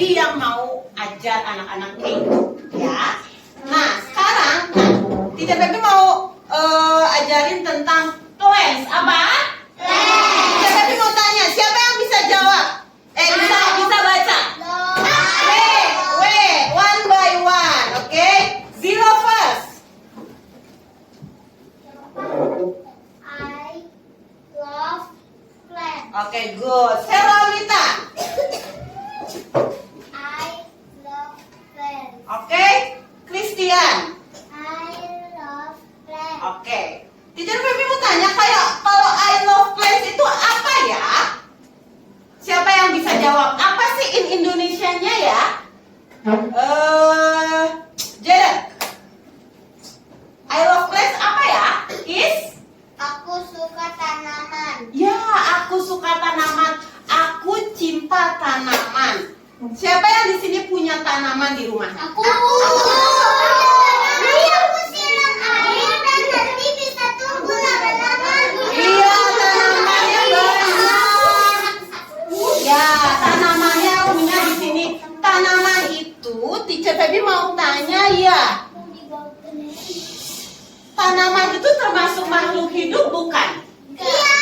Febi yang mau ajar anak-anak itu, ya. Nah, sekarang Teacher Febi mau ajarin tentang plants. Apa? Plants. Teacher Febi mau tanya, siapa yang bisa jawab? Bisa baca. One by one, okay? Zero first. I love plants. Okay, good. Seramita. I love plants. Okay, Christian. I love plants. Okay. Teacher Febi mau tanya, kayak kalau I love plants itu apa ya? Siapa yang bisa jawab? Apa sih in Indonesianya ya? Jared. I love plants apa ya? Is? Aku suka tanaman. Ya, aku suka tanaman. Aku cinta tanaman. Siapa yang di sini punya tanaman di rumahnya? Aku siram air dan nanti bisa tumbuh lama-lama. Iya, tanamannya banyak. Ya, tanamannya punya di sini. Tanaman itu, Teacher Febi mau tanya ya. Tanaman itu termasuk makhluk hidup bukan? Iya.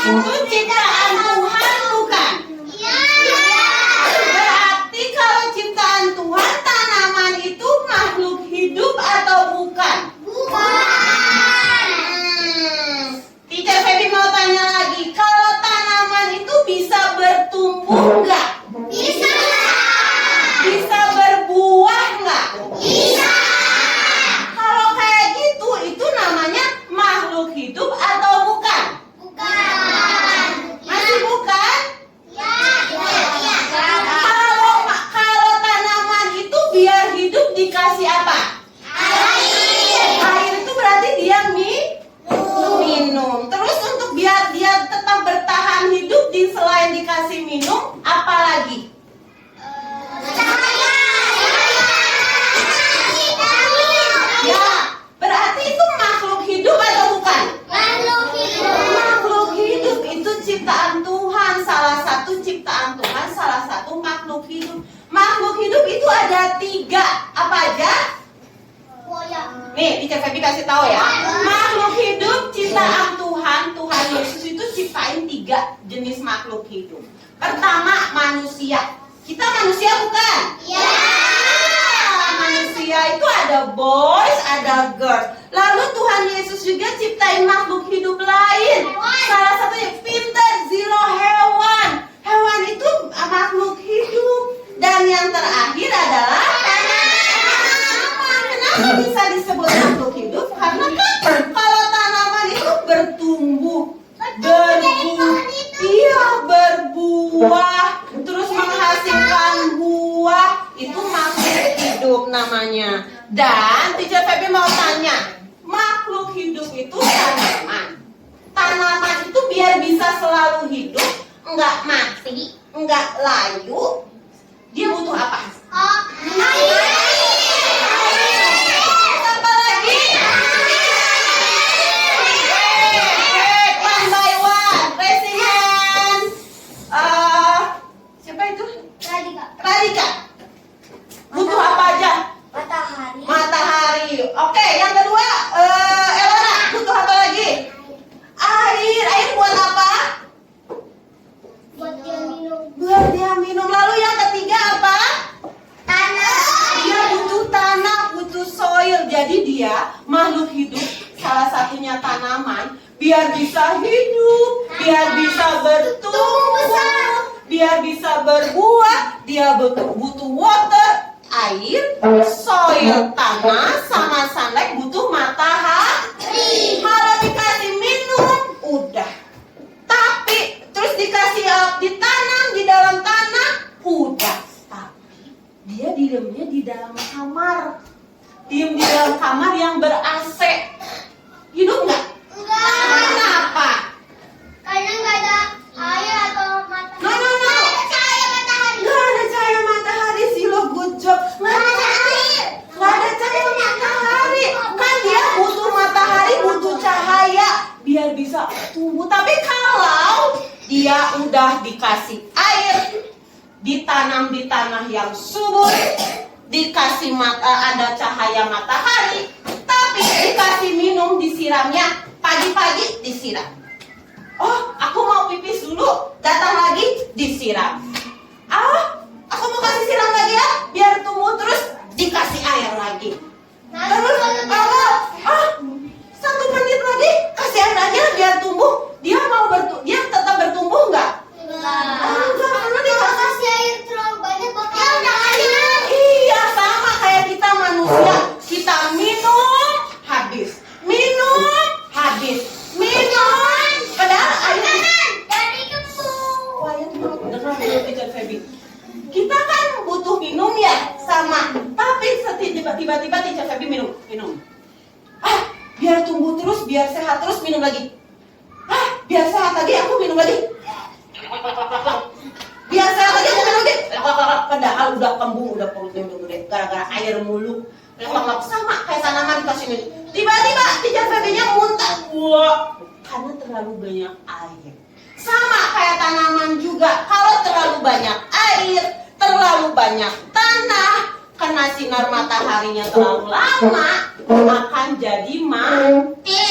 Tanaman itu ciptaan Tuhan bukan? Berarti kalau ciptaan Tuhan, tanaman itu makhluk hidup atau bukan? Teacher Febi mau tanya lagi, kalau tanaman itu bisa bertumbuh nggak? Bisa berbuah nggak? Kalau kayak gitu, itu namanya makhluk hidup atau bukan? Masih bukan? Kalau tanaman itu biar hidup dikasih apa? Air itu berarti dia minum. Terus untuk biar dia tetap bertahan hidup selain dikasih minum, apa lagi? Ya, berarti itu makhluk hidup atau bukan? Makhluk hidup itu ciptaan Tuhan, salah satu ciptaan Tuhan, salah satu makhluk hidup. Makhluk hidup itu ada 3, apa aja? Nih, Teacher Febi kasih tahu ya. Makhluk hidup ciptaan Tuhan, Tuhan Yesus itu ciptain 3 jenis makhluk hidup. Pertama, manusia. Kita manusia bukan? Manusia itu ada boys, ada girls. Lalu Tuhan Yesus juga ciptain makhluk hidup lain. Salah satunya pintar, zero hewan. Hewan itu makhluk hidup. Dan yang terakhir adalah tanaman. Kenapa bisa disebut makhluk hidup? Karena kan kalau tanaman itu bertumbuh, berbuah, terus menghasilkan buah, itu makhluk hidup namanya. Dan Teacher Febi mau tanya, makhluk hidup itu tanaman. Tanaman itu biar bisa selalu hidup, enggak mati, enggak layu, dia butuh apa? Apa lagi? One by one, raising hand. Siapa itu? Radika. Butuh apa aja? Matahari. Oke, yang kedua, Elora, butuh apa lagi? Air. Air buat apa? Buat dia minum. Buat dia minum. Lalu yang ketiga apa? Tanah. Dia butuh tanah, butuh soil. Jadi dia makhluk hidup, salah satunya tanaman. Biar bisa hidup, biar bisa bertumbuh, biar bisa berbuah, dia butuh water, air, soil, tanah, sama sunlight, butuh matahari. Kalau dikasih minum, udah. Tapi terus dikasih ditanam di dalam tanah, udah. Tapi dia diamnya di dalam kamar. Diam di dalam kamar yang ber-AC. Hidup nggak? Kenapa? Karena nggak ada air atau matahari. No. Nggak ada cahaya matahari. Nggak ada cahaya matahari, Silo, good job. Nggak ada cahaya matahari. Kan dia butuh tumbuh. Tapi kalau dia udah dikasih air, ditanam di tanah yang subur, dikasih ada cahaya matahari, tapi dikasih minum, disiramnya pagi-pagi disiram. Oh, aku mau pipis dulu, datang lagi disiram. Aku mau kasih siram lagi ya, biar tumbuh terus, dikasih air lagi. Terus, 1 menit lagi, kasih air lagi ya, biar tumbuh. Dia tetap bertumbuh nggak? Enggak, karena dia Kasih air terlalu banyak bakal udah air. Iya, sama kayak kita manusia. Kita minum, habis. Minum, habis. Minum. Padahal airnya Dari kembung. dengar dulu Teacher Feby. Kita kan butuh minum ya, sama. Tapi tiba-tiba Teacher Feby minum. Biar tumbuh terus, biar sehat terus, minum lagi. Biar sehat lagi, aku minum lagi. Biar sehat lagi, aku minum lagi. Padahal udah kembung, udah perutnya udah gede, gara-gara air mulu. Sama kayak tanaman dikasih minum. Tiba-tiba Teacher Feby-nya muntah. Wah, karena terlalu banyak air. Sama kayak tanaman juga, kalau terlalu banyak air, terlalu banyak tanah, kena sinar mataharinya terlalu lama, akan jadi mati.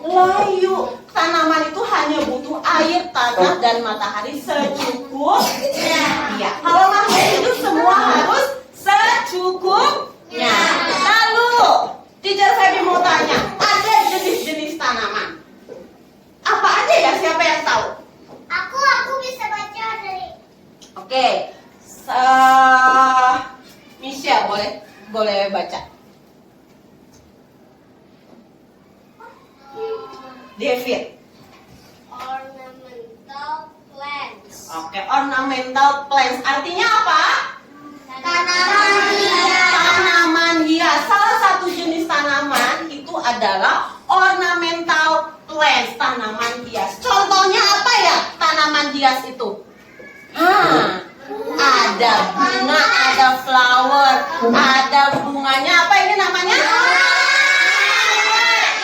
Layu. Tanaman itu hanya butuh air, tanah, dan matahari secukupnya. Ya, kalau makhluk hidup semua harus secukupnya. Lalu, Teacher Feby mau tanya, ada jenis-jenis tanaman. Apa aja ya? Siapa yang tahu? Aku bisa baca dari. Oke, Michelle boleh baca. David. Ornamental plants. Oke, ornamental plants artinya apa? Tanaman hias. Salah satu jenis tanaman itu adalah ornamental plants, tanaman hias. Contohnya apa ya tanaman hias itu? Ada bunga, ada flower, ada bunganya. Apa ini namanya?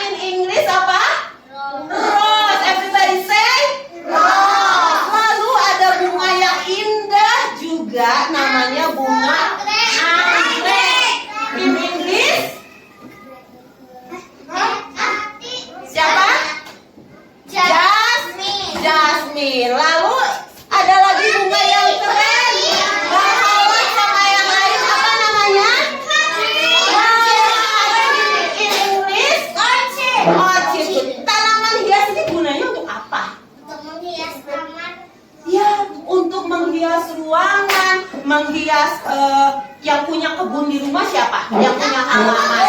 In English apa? Rose. Everybody say rose. Lalu ada bunga yang indah juga, namanya bunga anggrek. In English siapa? Jasmine. Lalu ada lagi bunga yang keren, berhalak sama yang lain. Apa namanya? In English orchid. Tanaman hias ini gunanya untuk apa? Untuk menghias kamar. Ya, untuk menghias ruangan, menghias yang punya kebun di rumah siapa? Yang punya halaman.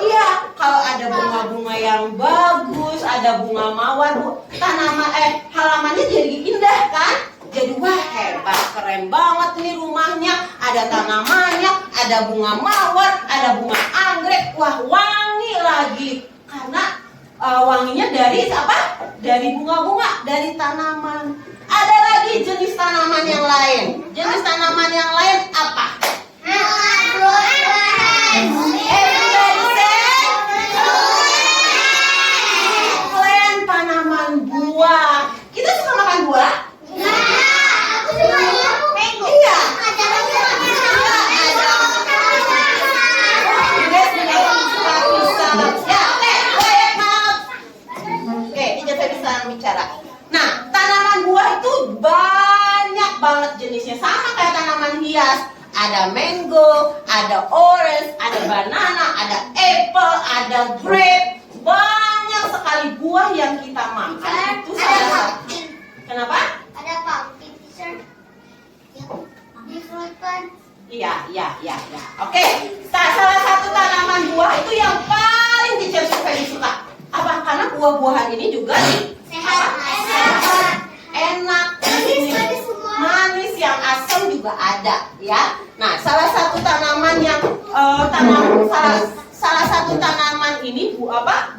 Iya, kalau ada bunga-bunga yang bagus, ada bunga mawar, halamannya jadi indah kan? Jadi wah hebat, keren banget nih rumahnya. Ada tanamannya, ada bunga mawar, ada bunga anggrek, wah wangi lagi. Karena wanginya dari apa? Dari bunga-bunga, dari tanaman. Ada lagi jenis tanaman yang lain. Jenis tanaman yang lain apa? Plant, tanaman buah. Kita suka makan buah? Iya. Oke, kita bisa bicara. Nah, tanaman buah itu banyak banget jenisnya, sama kayak tanaman hias. Ada mango, ada orange, ada banana, ada apple, ada grape. Banyak sekali buah yang kita makan. Itu salah satu. Kenapa? Ada pumpkin, teacher. Di fruit pan. Iya. Oke, salah satu tanaman buah itu yang paling Teacher Feby suka. Apa? Karena buah-buahan ini juga Sehat. enak, Manis semua. manis, yang asam juga ada, ya. Nah, salah satu tanaman yang salah satu tanaman ini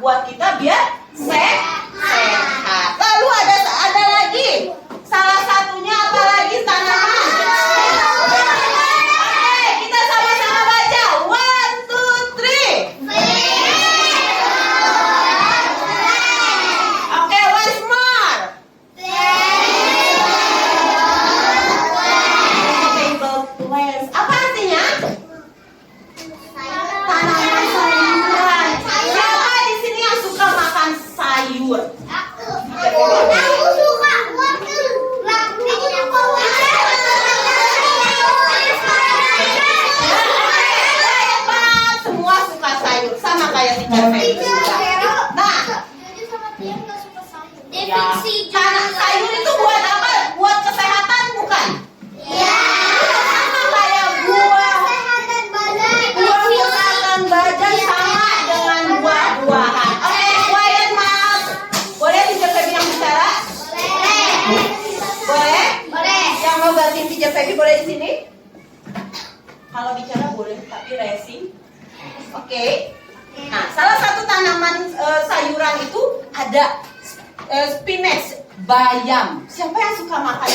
buat kita biar sehat. Lalu ada lagi. Salah satunya apa lagi tanaman? Oke, kita sama-sama baca. 1, 2, 3. Sagi boleh di sini? Kalau bicara boleh, tapi racing. Oke. Nah, salah satu tanaman sayuran itu ada spinach, bayam. Siapa yang suka makan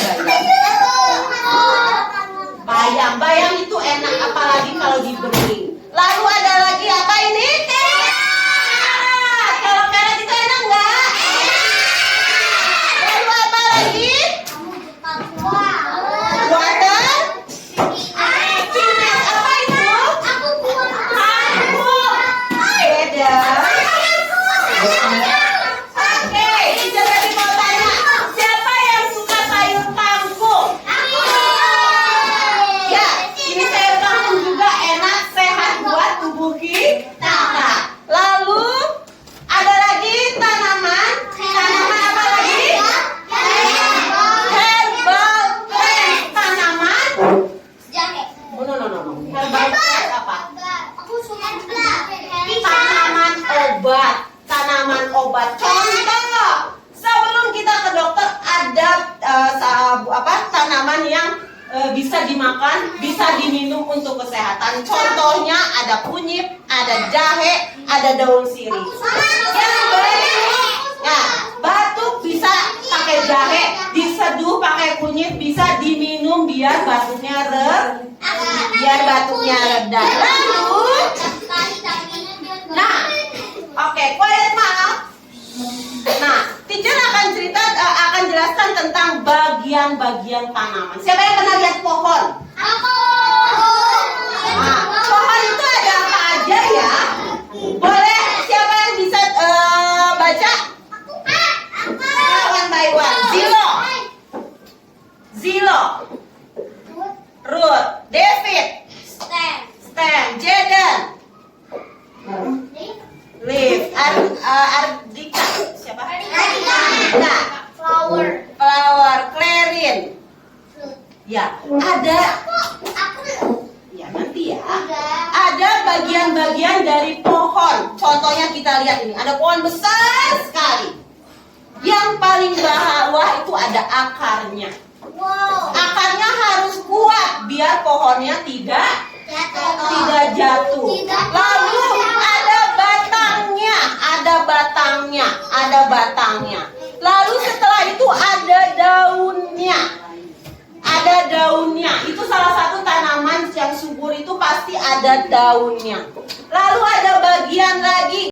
bayam? Bayam itu enak, apalagi kalau diberi. Lalu ada lagi apa ini? Carrot. Kalau carrot itu enak nggak? Lalu apa lagi? Water. Spinach. Apa itu? Kangkung. Beda. Oke, Teacher Debbie mau tanya, siapa yang suka sayur kangkung? Ya, ini sayur kangkung juga enak, sehat buat tubuh kita. Lalu ada lagi tanaman apa lagi? Herbal plant. Tanaman? No. Herbal plant apa? Tanaman obat. Contoh, sebelum kita ke dokter ada tanaman yang bisa dimakan, bisa diminum untuk kesehatan. Contohnya ada kunyit, ada jahe, ada daun sirih. Yang batuk bisa pakai jahe, diseduh pakai kunyit, bisa diminum biar batuknya reda. Lalu, quiet maaf. Nah, teacher akan jelaskan tentang bagian-bagian tanaman. Siapa yang pernah lihat pohon? Nah, pohon itu ada apa aja ya? Boleh, siapa yang bisa baca? One by one. Zilo. Ruth. David. Stem. Jaden. Liv. Ardika. Siapa? Ardika. Flower. Clarin. Ya, ada. Ya, nanti ya. Ada bagian-bagian dari pohon. Contohnya kita lihat ini. Ada pohon besar sekali. Yang paling bawah itu ada akarnya. Akarnya harus kuat biar pohonnya tidak jatuh. Lalu ada batangnya. Lalu setelah itu ada daunnya. Itu salah satu tanaman yang subur itu pasti ada daunnya. Lalu ada bagian lagi